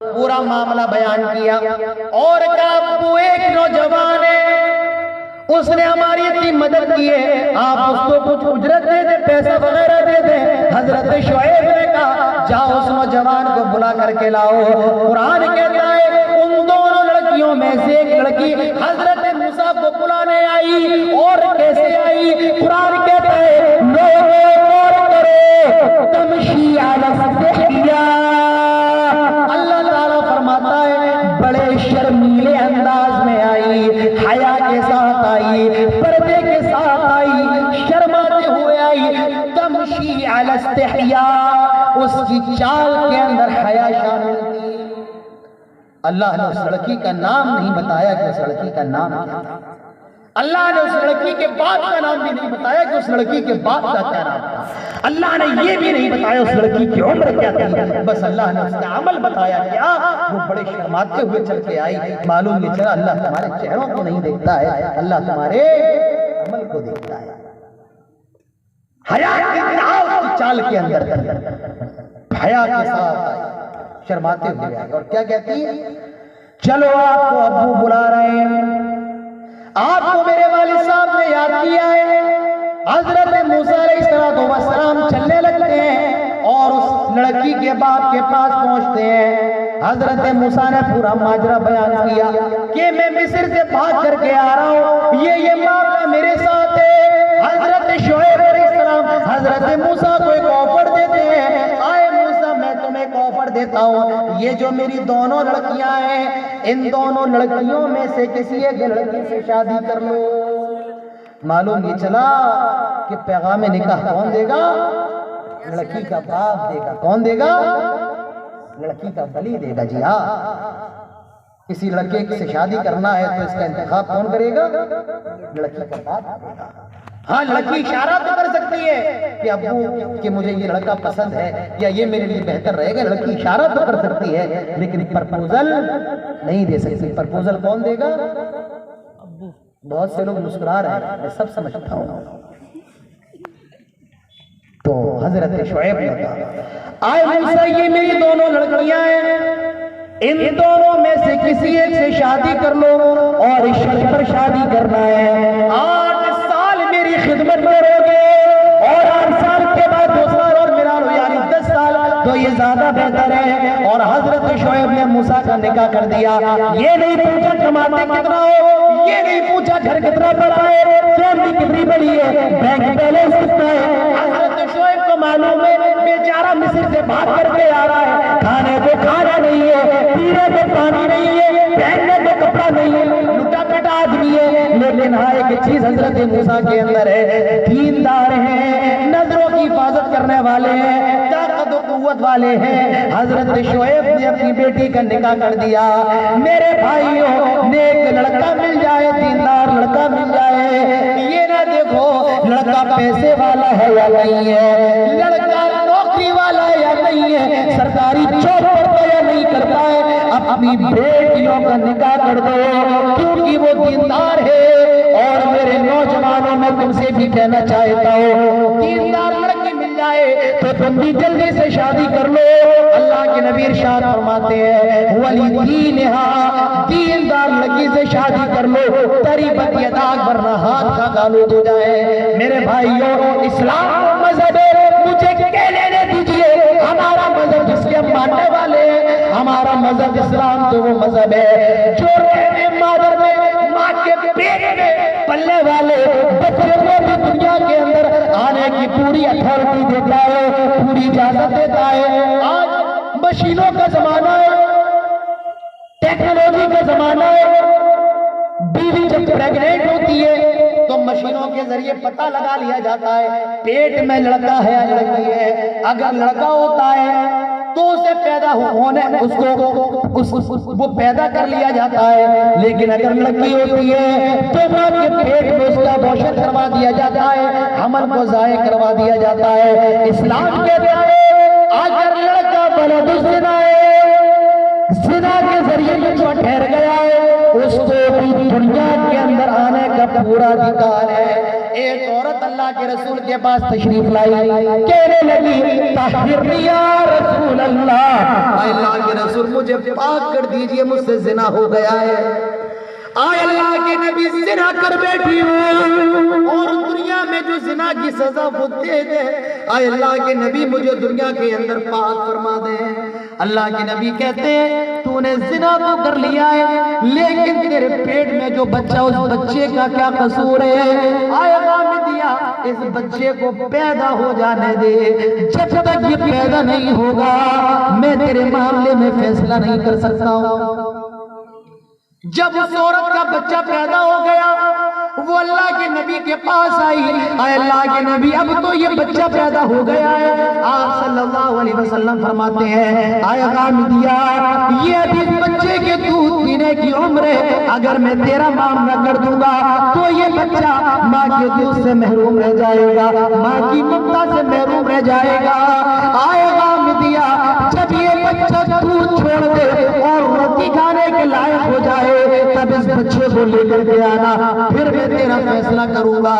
पूरा मामला बयान किया और कहा वो एक नौजवान है, उसने हमारी इतनी मदद की है, आप उसको कुछ उजरत दे दे, पैसा वगैरह दे दे। हजरत शुएब ने कहा जाओ उस नौजवान को बुला करके लाओ। कुरान कहता है उन दोनों लड़कियों में से एक लड़की हजरत मूसा को बुलाने आई। और कैसे आई? कुरान कहता है लोगों गौर करो, तमशी अला सत्तिया। अल्लाह ताला फरमाता है बड़े शर्मीले अंदाज में आई, हया के साथ आई, पर्दे के साथ आई, शर्माते हुए आई। तमशी अला इस्तिहया, उसकी चाल के अंदर हया शामिल थी। अल्लाह ने उस लड़की का नाम नहीं बताया कि उस लड़की का नाम क्या था। अल्लाह ने उस लड़की के बाप का नाम भी नहीं बताया कि उस लड़की के बाप का क्या नाम था। अल्लाह ने ये भी नहीं बताया उस लड़की की उम्र क्या थी। बस अल्लाह ने उसका अमल बताया। क्या? वो बड़े शर्माते हुए चल के आई। मालूम ये चला अल्लाह तुम्हारे चेहरों को नहीं देखता है, अल्लाह तुम्हारे अमल को देखता है। हया की चाल के अंदर हया के साथ आई, शर्माते हुए आई। और क्या कहती है? चलो आपको अब्बू बुला रहे हैं, आपको मेरे वालिद साहब ने याद किया है। हजरत मूसा अलैहिस्सलाम चलने लगते हैं और उस लड़की के बाप के पास पहुंचते हैं। हजरत मूसा ने पूरा माजरा बयान किया कि मैं मिस्र से भाग करके आ रहा हूं, ये मामला मेरे साथ है। हजरत शुएब अलैहिस्सलाम हजरत मूसा को एक ऑफर देते हैं, आए मूसा मैं तुम्हें एक ऑफर देता हूं, ये जो मेरी दोनों लड़कियां हैं, इन दोनों लड़कियों में से किसी एक लड़की से शादी कर लो। मालूम ये चला कि पैगाम निकाह कौन देगा? लड़की का बाप देगा। कौन देगा? लड़की का वली देगा। जी हाँ, किसी लड़के से शादी करना है तो इसका इंतखाब कौन करेगा? लड़की का बाप देगा। हाँ, लड़की इशारा तो कर सकती है कि अब्बू कि मुझे ये लड़का पसंद है या ये मेरे लिए बेहतर रहेगा। लड़की इशारा तो कर सकती है लेकिन प्रपोजल नहीं दे सकती। प्रपोजल कौन देगा? अब्बू। बहुत से लोग मुस्कुरा रहे हैं, मैं सब समझता हूँ। तो हजरत शुएब ने कहा आए मूसा ये मेरी दोनों लड़कियां हैं, इन दोनों में से किसी एक से शादी कर लो और इस शर्त पर शादी करना है 8 साल मेरी खिदमत करोगे और 8 साल के बाद 2 साल और मिला लो यानी 10 साल, तो ये ज्यादा बेहतर है। और हजरत शुएब ने मूसा का निकाह कर दिया। ये नहीं पूछा कमाते कितना हो, ये नहीं पूछा घर कितना बड़ा है, फैमिली कितनी बड़ी है, बैंक बैलेंस कितना है। हजरत शुएब को मालूम है बेचारा मिस्र से भाग करके आ रहा है, खाने को खाना नहीं है, पीने को पानी नहीं है, पहनने को कपड़ा नहीं है, लुटा पिटा आदमी है। लेकिन हाँ एक चीज हजरत मूसा के अंदर है, दीनदार है, नजरों की हिफाजत करने वाले हैं, ताकत और कुव्वत वाले हैं। हजरत शुएब ने अपनी बेटी का निकाह कर दिया। मेरे भाइयों, नेक लड़का मिल जाए, दीनदार लड़का मिल जाए, ये ना देखो लड़का पैसे वाला है या नहीं है, लड़का नौकरी वाला है या नहीं है, सरकारी जॉब करता है या नहीं करता है, अपनी बेटियों का निकाह कर दो क्योंकि वो दीनदार है। और मेरे नौजवानों में तुमसे भी कहना चाहता हूँ दीनदार लड़की मिल जाए तो तुम भी जल्दी से शादी कर लो। अल्लाह के नबी इरशाद फरमाते हैं वली दीनहा, दीनदार लड़की से शादी कर लो, तरीबत यदाक वरना हाथ का गालूद हो जाए। मेरे भाइयों, इस्लाम मजहब है, मुझे कह लेने दीजिए हमारा मजहब जिसके हम मानने वाले हैं, हमारा मजहब इस्लाम तो वो मजहब है जो मादर में माँ के पेट में पलने वाले बच्चे को भी दुनिया के अंदर आने की पूरी अथॉरिटी देता है, पूरी इजाजत देता है। आज मशीनों का जमाना है, टेक्नोलॉजी का जमाना है। बीवी जब प्रेग्नेंट होती है तो मशीनों के जरिए पता लगा लिया जाता है पेट में लड़का है या लड़की है। अगर लड़का होता है तो उसे पैदा होने उसको वो पैदा कर लिया जाता है, लेकिन अगर लड़की होती है तो मां के पेट में उसका अबॉर्शन करवा दिया जाता है, हमल को ज़ाय करवा दिया जाता है। इस्लाम कहता है अगर लड़का बलद ज़िना है, ज़िना के जरिए में जो ठहर गया है, उसको भी दुनिया के अंदर आने का पूरा अधिकार है। एक औरत अल्लाह के रसूल के पास तशरीफ लाई, कहने लगी ताहिर या रसूल अल्लाह के रसूल मुझे पाक कर दीजिए, मुझसे जिना हो गया है। आए अल्लाह के नबी जिना कर बैठी हूँ और दुनिया में जो जिना की सजा वो दे दे। आए अल्लाह के नबी मुझे दुनिया के अंदर पाक फरमा दे। अल्लाह के नबी कहते हैं तूने जिना तो कर लिया है, लेकिन तेरे पेट में जो बच्चा, उस बच्चे का क्या कसूर है? आएगा में दिया, इस बच्चे को पैदा हो जाने दे। जब तक ये पैदा नहीं होगा मैं तेरे मामले में फैसला नहीं कर सकता हूँ। जब उस औरत का बच्चा पैदा हो गया वो अल्लाह के नबी के पास आई। अल्लाह के नबी अब तो ये बच्चा पैदा हो गया है। आप सल्लल्लाहु अलैहि वसल्लम फरमाते हैं आएगा मिदिया, ये अभी बच्चे के दूध पीने की उम्र है, अगर मैं तेरा मामला कर दूंगा तो ये बच्चा माँ के दूध से महरूम रह जाएगा, माँ की ममता से महरूम रह जाएगा। आएगा मिदिया, जब ये बच्चा दूध छोड़ दे और रोटी खाने के लायक हो जाए तब इस बच्चे को लेकर के आना, फिर मैं तेरा फैसला करूंगा।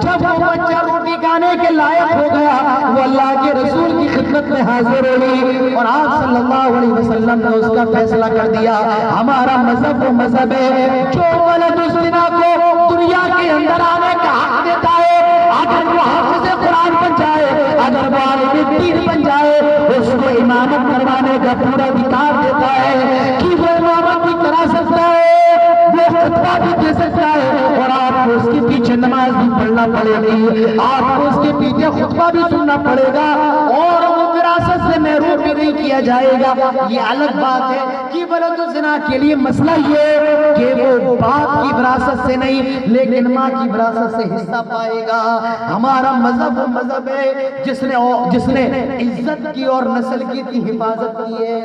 जब वो बच्चा रोटी खाने के लायक हो गया वो अल्लाह के रसूल की खिदमत में हाजिर हुई और आप सल्लल्लाहु अलैहि वसल्लम ने उसका फैसला कर दिया। हमारा मजहब वो मजहब है जो वलदुज़्ज़िना को दुनिया के अंदर आने का हक देता है। अगर वो हाफिज़ कुरान बन जाए, अगर वो आलिम दीन बन जाए, उसको इमामत करवाने का पूरा अधिकार देता है कि वो इमामत भी करा सकता है, वो खुतबा भी दे सकता है और आपको उसके पीछे नमाज भी पढ़ना पड़ेगी, आपको उसके पीछे खुतबा भी सुनना पड़ेगा और वो विरासत से महरूम भी नहीं किया जाएगा। ये अलग बात है कि वलदुज़्ज़िना के लिए मसला ये कि वो बाप की विरासत से नहीं लेकिन माँ की विरासत से हिस्सा पाएगा। हमारा मजहब वो मजहब है जिसने इज्जत की और नस्ल की हिफाजत की है।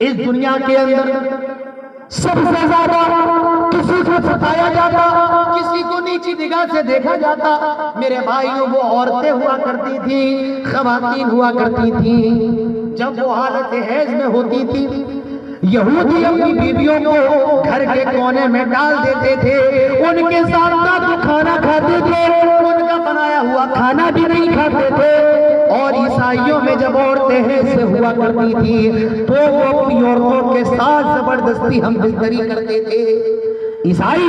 इस दुनिया के अंदर सबसे ज्यादा किसी को सताया जाता, किसी को नीची निगाह से देखा जाता, मेरे भाइयों वो औरतें हुआ करती थी, खवातीन हुआ करती थी। जब वो हालत हैज में होती थी यहूदी अपनी बीवियों को घर के कोने में डाल देते थे, उनके साथ ना तो खाना खाते थे, उनका बनाया हुआ खाना भी नहीं खाते थे। और ईसाइयों में जब औरतें हैज से हुआ करती थी तो वो अपनी औरतों के साथ जबरदस्ती हम बिस्तरी करते थे। ईसाई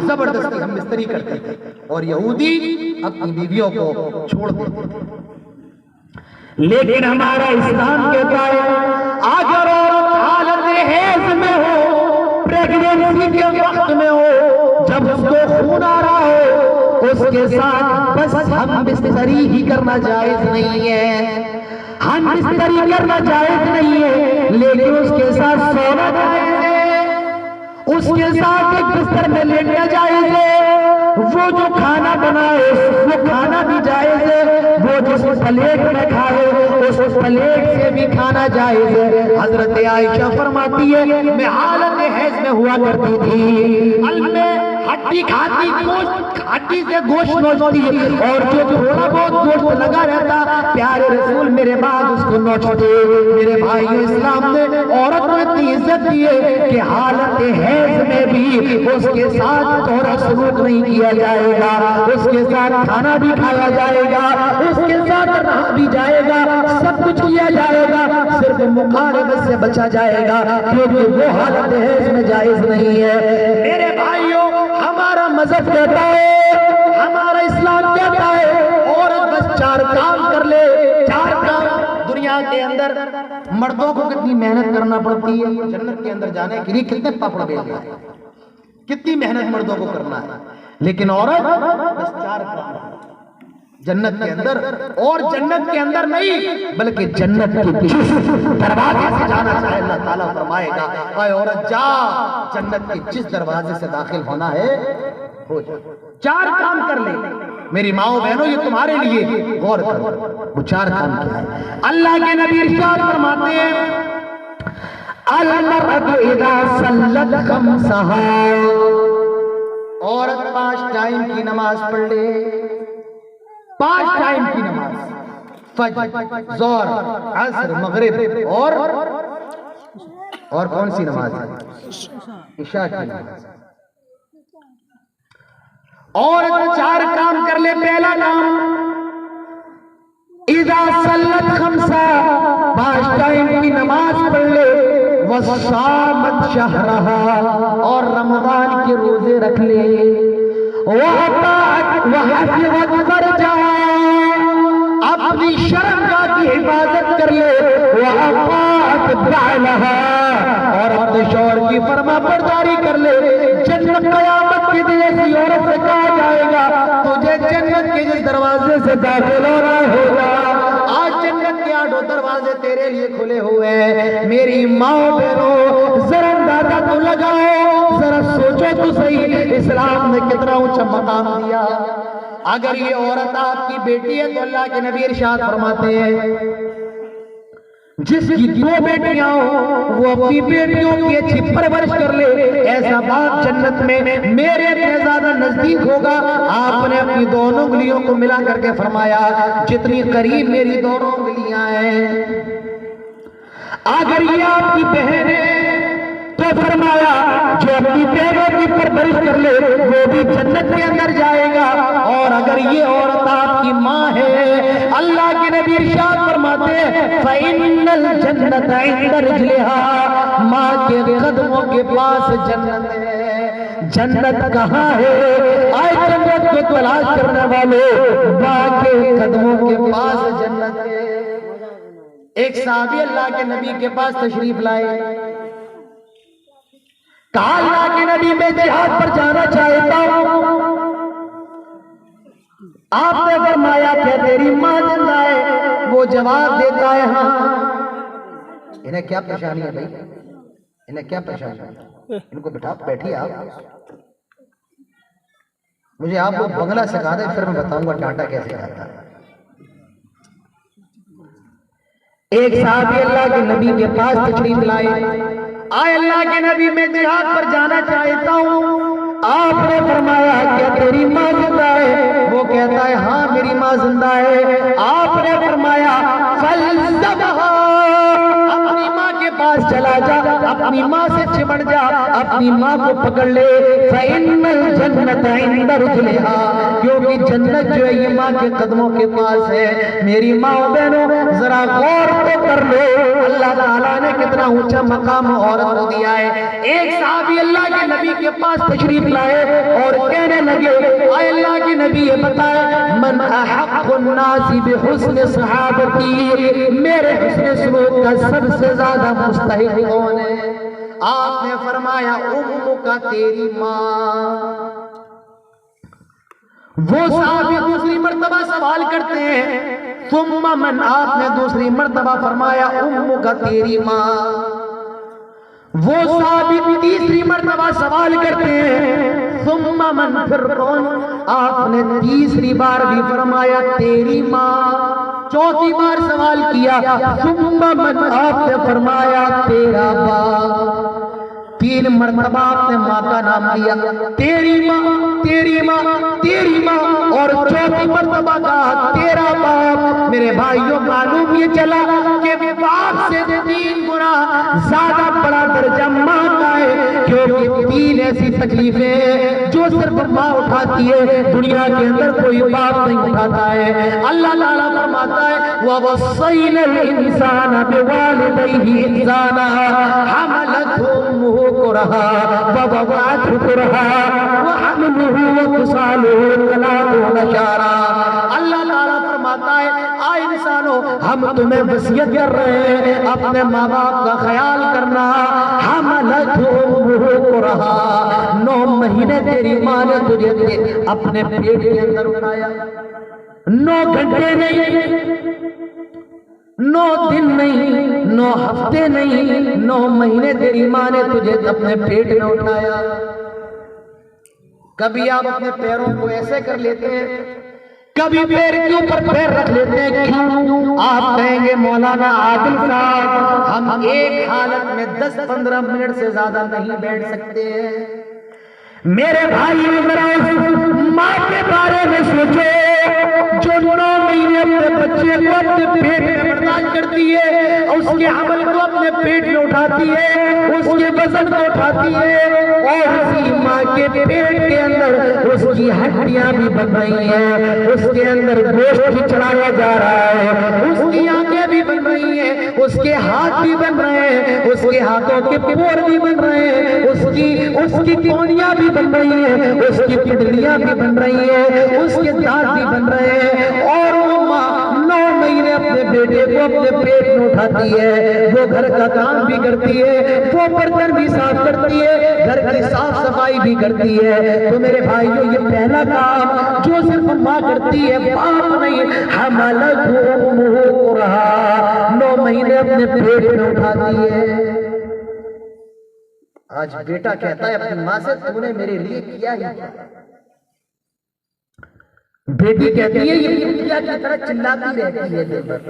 जबरदस्ती हम बिस्तरी करते थे और यहूदी अपनी बीवियों को छोड़ देते थे। लेकिन हमारा इस्लाम कहता है अगर औरत हालत हैज में हो, प्रेगनेंसी के वक्त में हो, जब उसको खून आ रहा हो, उसके साथ बस हम बिस्तरी ही करना जायज नहीं है, हम बिस्तरी करना जायज नहीं है, लेकिन उसके साथ सोना जायज है, उसके साथ एक बिस्तर में लेटना जायज है, वो जो खाना बनाए वो खाना भी जायज है, वो जिस प्लेट में खाए उस प्लेट से भी खाना जायज है। हजरत आयशा फरमाती है मैं हालत हैज में हुआ करती थी, में हड्डी खाती, गोश्त हड्डी से गोश्त नोचती और जो थोड़ा बहुत गोश्त लगा रहता प्यारे रसूल मेरे बाद उसको नोचते। मेरे भाइयों इस्लाम ने औरत को इतनी इज्जत दी है कि हालत हैज में भी उसके साथ थोड़ा सलूक नहीं किया जाएगा, उसके साथ खाना भी खाया जाएगा, उसके साथ रहा भी जाएगा, सब कुछ किया जाएगा, सिर्फ मुखारबत से बचा जाएगा क्योंकि वो हालत हैज में जायज नहीं है। मेरे भाइयों हमारा मजहब कहता है, हमारा इस्लाम कहता है औरत बस 4 काम कर ले, 4 काम। दुनिया के अंदर मर्दों को कितनी मेहनत करना पड़ती है जन्नत के अंदर जाने के लिए, कितने पापड़ बेलने हैं, कितनी मेहनत मर्दों को करना है, लेकिन औरत बस 4 काम जन्नत के अंदर, और जन्नत के अंदर नहीं बल्कि जन्नत के जिस दरवाजे से जाना चाहे अल्लाह ताला फरमाएगा आए औरत जा, जन्नत के जिस दरवाजे से दाखिल होना है हो जा। 4 काम कर ले मेरी माओ बहनों, ये तुम्हारे लिए गौर करो वो 4 काम क्या है। अल्लाह के नबी इरशाद फरमाते हैं अल मर्अतु इज़ा सल्लत खम्सहा, औरत 5 टाइम की नमाज पढ़ ले, 5 टाइम की नमाज, फज्र, ज़ोहर, असर, मगरिब और कौन सी नमाज है? इशा की नमाज। और 4 काम कर ले। पहला काम, इज़ा सल्लत खमसा, 5 टाइम की नमाज पढ़ ले। वसामत शहरहा, और रमजान के रोजे रख ले। वहफ़िज़त फरजहा, अपनी शर्मगाह की हिफाजत कर ले। वअताअत बअलहा, और अपने शौहर की फरमाबरदारी कर ले। जन्नत क़यामत के दिन ऐसी औरत से कहा जाएगा, तुझे जन्नत के जिस दरवाजे से दाखिल होना होगा, आज जन्नत के 8 दरवाजे तेरे लिए खुले हुए हैं। मेरी माँ बहनों, जरा अंदाजा तो लगाओ, जरा सोचो तो सही, इस्लाम ने कितना ऊंचा मकाम दिया। अगर ये औरत आपकी बेटी है तो अल्लाह के नबी इरशाद फरमाते हैं, जिसकी 2 बेटियां हो वो अपनी बेटियों की अच्छी परवरिश कर ले, ऐसा बाप जन्नत में मेरे से ज्यादा नजदीक होगा। आपने अपनी दोनों उंगलियों को मिला करके फरमाया, जितनी करीब मेरी दोनों उंगलियां हैं, अगर ये आपकी बहन है तो फरमाया जो अपनी बहनों की परवरिश कर ले वो भी जन्नत के अंदर जाएगा। और अगर ये औरत आपकी माँ है, अल्लाह के नबी इरशाद फरमाते हैं, फ़इन्नल जन्नत इंदा रिजलिहा, माँ के कदमों के पास जन्नत है। जन्नत कहाँ है? आए जन्नत को तलाश करने वाले, माँ के कदमों के पास जन्नत है। एक साहबी अल्लाह के नबी के पास तशरीफ लाए, कहा अल्लाह के नबी मैं जिहाद पर जाना चाहता हूं। आपने फरमाया क्या तेरी मां जिंदा है? वो जवाब देता है हाँ। इन्हें क्या परेशानी है भाई, इन्हें क्या परेशानी है? इनको बिठा, बैठिए आप, मुझे आप वो बंगला सिखा दे, फिर मैं बताऊंगा टाटा कैसे खाता है। एक साहबी अल्लाह के नबी के पास तशरीफ लाए, आए अल्लाह के नबी मैं जिहाद पर जाना चाहता हूँ। आपने फरमाया क्या तेरी माँ जिंदा है? वो कहता है हाँ मेरी माँ जिंदा है। आपने फरमाया फलज़बहा, अपनी माँ के पास चला जा, अपनी माँ से चिमट जा, अपनी माँ को पकड़ ले। फ़इन्नल जन्नत इंदा रिजलिहा, क्योंकि जन्नत जो है ये माँ के कदमों के पास है। मेरी माँ बहनों जरा गौर तो कर लो, अल्लाह ताला ने कितना ऊंचा मकाम औरत को दिया है। एक साहबी अल्लाह के नबी के पास तशरीफ लाए और कहने लगे, आए अल्लाह के नबी ये बताए, मन अहक़्क़ुन नासी बिहुस्न सहाबती, मेरे हुस्न सलूक का सबसे ज्यादा मुस्तहिक़ कौन है? आपने फरमाया उम्मुका, तेरी माँ। वो साहबी दूसरी मर्तबा सवाल करते हैं, सुम्मा मन, आपने दूसरी मर्तबा फरमाया उम्मुका, तेरी माँ। वो साहबी तीसरी मर्तबा सवाल करते हैं, सुम्मा मन, फिर कौन? आपने तीसरी बार भी फरमाया तेरी माँ। चौथी बार सवाल किया, सुम्मा मन, आपने फरमाया तेरा बाप। 3 मर्तबा आपने माँ का नाम लिया, तेरी माँ, तेरी माँ, तेरी माँ, और चौथी मर्तबा कहा तेरा बाप। मेरे भाइयों मालूम ये चला कि बाप से 3 गुना ज्यादा बड़ा दर्जा माँ का है, क्योंकि 3 ऐसी तकलीफें जो सिर्फ माँ उठाती है, दुनिया के अंदर कोई बाप नहीं उठाता है। अल्लाह ताला फरमाता है ववस्सैनल इंसाना बिवालिदैहि इंसाना हमलतहु उम्मुहु कुरहा ववदअतहु कुरहा वहमलुहु वफिसालुहु 30 शहरा। अल्लाह ताला फरमाता है आ इंसानों, हम तुम्हें वसीयत कर रहे हैं अपने माँ बाप का ख्याल करना। हमलतहु उम्मुहु कुरहा, 9 महीने तेरी माँ ने तुझे अपने पेट के अंदर उठाया। 9 घंटे नहीं, 9 दिन नहीं, 9 हफ्ते नहीं, 9 महीने तेरी माँ ने तुझे अपने पेट में उठाया। कभी आप अपने पैरों को ऐसे कर लेते हैं, कभी पैर के ऊपर पैर रख लेते हैं, क्यों? आप कहेंगे मौलाना आदिल साहब हम एक हालत में 10-15 मिनट से ज्यादा नहीं बैठ सकते हैं। मेरे भाई जरा माँ के बारे में सोचो, जो 9 महीने अपने बच्चे को अपने पेट में बर्दाश्त करती है, उसके अमल को अपने पेट में उठाती है, उसके वजन को उठाती है, और उसी माँ के पेट के अंदर उसकी हड्डियां भी बन रही हैं, उसके अंदर गोश्त भी चढ़ाया जा रहा है, उसकी आंखें भी बन रही हैं, उसके हाथ भी बन रहे हैं, उसके हाथों के पैर भी बन रहे हैं, उसकी कोहनियां भी बन रही हैं, उसकी पिंडलियां भी बन रही हैं, उसके दांत भी बन रहे हैं। और वो माँ 9 महीने अपने बेटे को अपने पेट में उठाती है, वो घर का काम भी करती है, वो बर्तन भी साफ करती है, घर की साफ सफाई भी करती है। तो मेरे भाइयों, ये पहला काम जो सिर्फ माँ करती है, बाप नहीं, हमलतहु रहा 9 महीने अपने पेट में उठाती है। आज बेटा कहता है अपनी माँ से, तूने मेरे लिए किया ही क्या? बेटी कहती है ये बिटिया की तरह चिल्लाती रहती है दिन भर।